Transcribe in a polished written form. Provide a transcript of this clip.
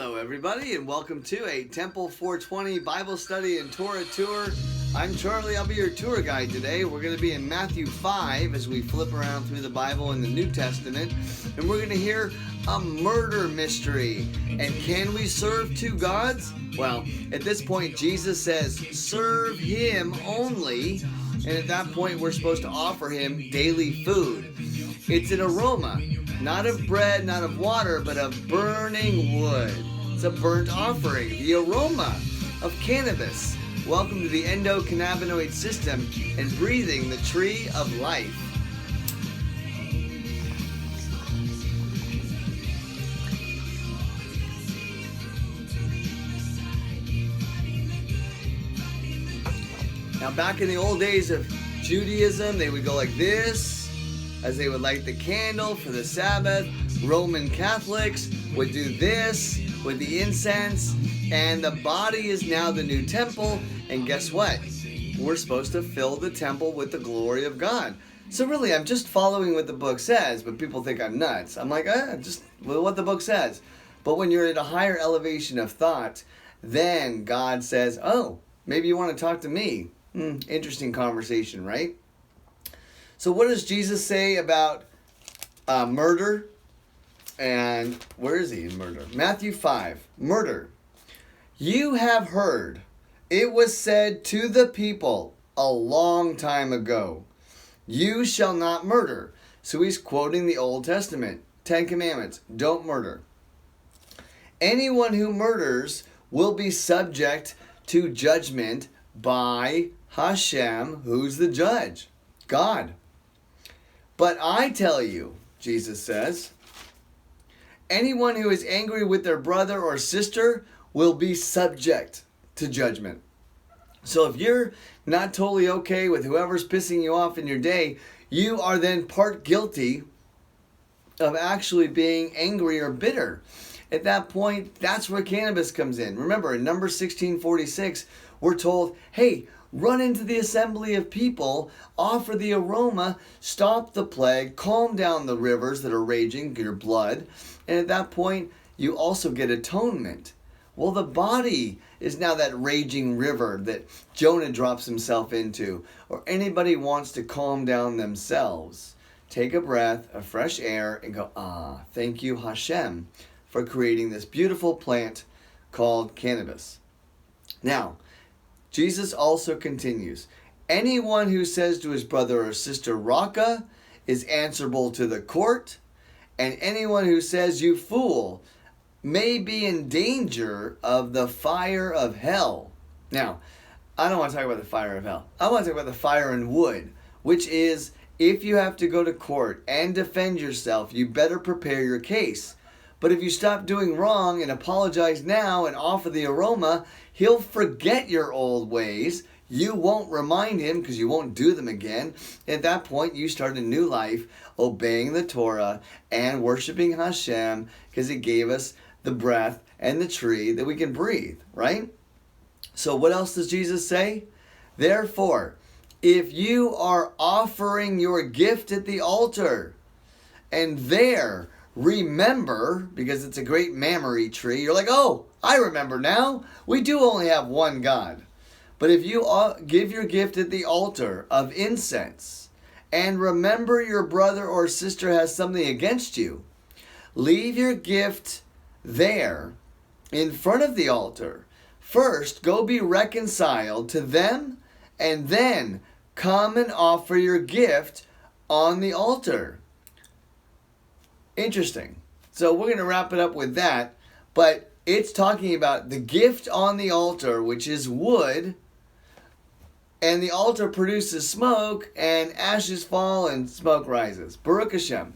Hello everybody and welcome to a Temple420 Bible study and Torah tour. I'm Charlie, I'll be your tour guide today. We're going to be in Matthew 5 as we flip around through the Bible in the New Testament. And we're going to hear a murder mystery. And can we serve two gods? Well, at this point Jesus says, serve him only. And at that point we're supposed to offer him daily food. It's an aroma. Not of bread, not of water, but of burning wood. It's a burnt offering. The aroma of cannabis. Welcome to the endocannabinoid system and breathing the tree of life. Now back in the old days of Judaism, they would go like this, as they would light the candle for the Sabbath. Roman Catholics would do this with the incense, and the body is now the new temple, and guess what? We're supposed to fill the temple with the glory of God. So really, I'm just following what the book says, but people think I'm nuts. I'm like, just what the book says. But when you're at a higher elevation of thought, then God says, oh, maybe you want to talk to me. Interesting conversation, right? So what does Jesus say about murder? And where is he in murder? Matthew 5, murder. You have heard, it was said to the people a long time ago, you shall not murder. So he's quoting the Old Testament, 10 Commandments, don't murder. Anyone who murders will be subject to judgment by Hashem, who's the judge? God. But I tell you, Jesus says, anyone who is angry with their brother or sister will be subject to judgment. So if you're not totally okay with whoever's pissing you off in your day, you are then part guilty of actually being angry or bitter. At that point, that's where cannabis comes in. Remember, in Numbers 16:46, we're told, hey, run into the assembly of people, offer the aroma, stop the plague, calm down the rivers that are raging, your blood. And at that point, you also get atonement. Well, the body is now that raging river that Jonah drops himself into, or anybody wants to calm down themselves. Take a breath of fresh air and go, thank you, Hashem, for creating this beautiful plant called cannabis. Now, Jesus also continues, anyone who says to his brother or sister, Raka, is answerable to the court, and anyone who says, you fool, may be in danger of the fire of hell. Now, I don't want to talk about the fire of hell. I want to talk about the fire in wood, which is, if you have to go to court and defend yourself, you better prepare your case. But if you stop doing wrong and apologize now and offer the aroma, he'll forget your old ways. You won't remind him because you won't do them again. At that point, you start a new life, obeying the Torah and worshiping Hashem because he gave us the breath and the tree that we can breathe, right? So what else does Jesus say? Therefore, if you are offering your gift at the altar and there remember, because it's a great memory tree, you're like, oh, I remember now. We do only have one God. But if you give your gift at the altar of incense and remember your brother or sister has something against you, leave your gift there in front of the altar. First, go be reconciled to them and then come and offer your gift on the altar. Interesting. So we're going to wrap it up with that, but it's talking about the gift on the altar, which is wood, and the altar produces smoke, and ashes fall and smoke rises. Baruch Hashem.